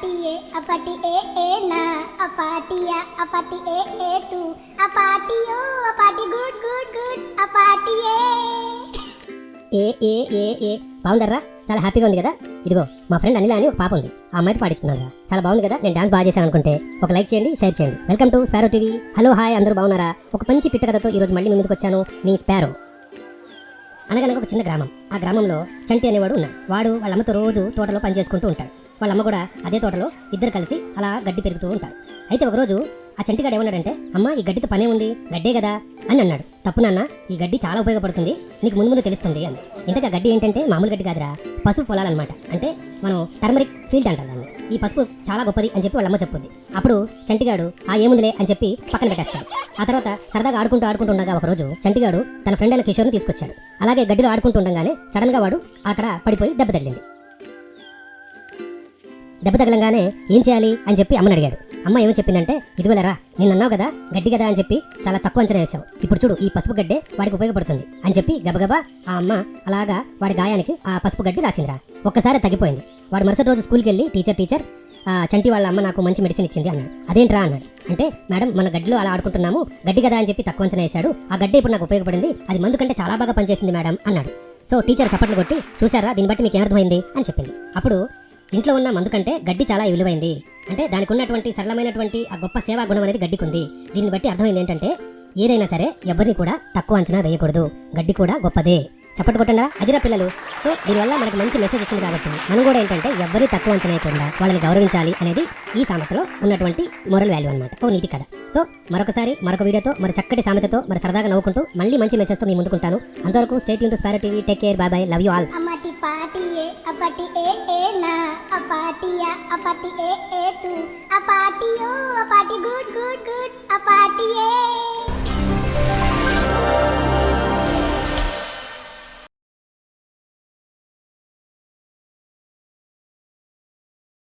అపాటి ఏ అపాటి ఏ ఏ నా అపాటియా అపాటి ఏ ఏ టు అపాటి ఓ అపాటి గుడ్ గుడ్ గుడ్ అపాటి ఏ ఏ ఏ ఏ బాగుందర్రా, చాలా హ్యాపీగా ఉంది కదా. ఇదిగో మా ఫ్రెండ్ అనిల అని ఒక పాప ఉంది, ఆ అమ్మాయితో పాడించుకున్నాను రా. చాలా బాగుంది కదా. నేను డాన్స్ బాగా చేశాను అనుకుంటే ఒక లైక్ చేయండి, షేర్ చేయండి. Welcome to Sparrow TV. Hello hi, అందరూ బాగున్నారా? ఒక మంచి పిట్ట కథతో ఈరోజు మళ్ళీ మీ ముందుకు వచ్చాను. మీ స్పారో. అనగనగా ఒక చిన్న గ్రామం. ఆ గ్రామంలో చంటి అనేవాడు ఉన్నాడు. వాడు వాళ్ళ అమ్మతో రోజు తోటలో పని చేసుకుంటూ ఉంటాడు. వాళ్ళ అమ్మ కూడా అదే తోటలో ఇద్దరు కలిసి అలా గడ్డి పెరుగుతూ ఉంటారు. అయితే ఒకరోజు ఆ చంటిగాడు ఏమన్నాడంటే, అమ్మ ఈ గడ్డితో పనే ఉంది, గడ్డే కదా అని అన్నాడు. తప్పు నాన్న, ఈ గడ్డి చాలా ఉపయోగపడుతుంది, నీకు ముందు ముందు తెలుస్తుంది అంది. ఇంతగా గడ్డి ఏంటంటే మామూలు గడ్డి కాదురా, పసుపు పొలాలన్నమాట. అంటే మనం టర్మరిక్ ఫీల్డ్ అంటారు దాన్ని. ఈ పసుపు చాలా గొప్పది అని చెప్పి వాళ్ళ అమ్మ చెప్పుద్ది. అప్పుడు చంటిగాడు ఆ ఏముందిలే అని చెప్పి పక్కన పెట్టేస్తాడు. ఆ తర్వాత సరదాగా ఆడుకుంటూ ఉండగా ఒకరోజు చంటిగాడు తన ఫ్రెండ్ అయిన కిషోర్ని తీసుకొచ్చాడు. అలాగే గడ్డిలో ఆడుకుంటూ ఉండగానే సడన్ గా వాడు అక్కడ పడిపోయి దెబ్బ తగిలింది. దెబ్బ తగలంగానే ఏం చేయాలి అని చెప్పి అమ్మని అడిగాడు. అమ్మ ఏమని చెప్పిందంటే, ఇదిగోలేరా నిన్ను అన్నావు కదా గడ్డి కదా అని చెప్పి చాలా తక్కువ అంచనా వేసావు, ఇప్పుడు చూడు ఈ పసుపు గడ్డే వాడికి ఉపయోగపడుతుంది అని చెప్పి గబగబా ఆ అమ్మ అలాగా వాడి గాయానికి ఆ పసుపు గడ్డి రాసిందిరా. ఒక్కసారి తగ్గిపోయింది. వాడు మరుసటి రోజు స్కూల్కి వెళ్ళి టీచర్ చంటి వాళ్ళ అమ్మ నాకు మంచి మెడిసిన్ ఇచ్చింది అన్నాడు. అదేంట్రా అన్నాడు. అంటే మేడం మన గడ్డిలో అలా ఆడుకుంటున్నాము, గడ్డి కదా అని చెప్పి తక్కువ అంచనా వేశాడు, ఆ గడ్డి ఇప్పుడు నాకు ఉపయోగపడింది, అది మందు కంటే చాలా బాగా పనిచేసింది మేడం అన్నాడు. సో టీచర్ చప్పట్లు కొట్టి, చూసారా దీన్ని బట్టి మీకు ఏమర్థమైంది అని చెప్పింది. అప్పుడు ఇంట్లో ఉన్న మందు కంటే గడ్డి చాలా విలువైంది, అంటే దానికి ఉన్నటువంటి సరళమైనటువంటి ఆ గొప్ప సేవా గుణం అనేది గడ్డికి ఉంది. దీన్ని బట్టి అర్థమైంది ఏంటంటే ఏదైనా సరే ఎవరిని కూడా తక్కువ అంచనా వేయకూడదు, గడ్డి కూడా గొప్పదే. చప్పట్లు కొట్టండా అదిరా పిల్లలు. సో దీనివల్ల మనకి మంచి మెసేజ్ వచ్చింది కాబట్టి మనం కూడా ఏంటంటే ఎవరిని తక్కువ అంచనా వేయకుండా వాళ్ళని గౌరవించాలి అనేది ఈ సామెతలో ఉన్నటువంటి మోరల్ వాల్యూ అనమాట, ఓ నీతి కథ. సో మరొకసారి మరొక వీడియోతో మరి చక్కటి సామెతతో మరి సరదాగా నవ్వుకుంటూ మళ్ళీ మంచి మెసేజ్తో మీ ముందుకుంటాను. అంతవరకు stay tune to Sparrow TV. Take care, bye bye, love you all. అమటి పాటి ఏ అపటి ఏ ఏ నా అపాటియా అపటి ఏ ఏ టు అపాటి ఓ అపాటి గుడ్ గుడ్ గుడ్ అపాటి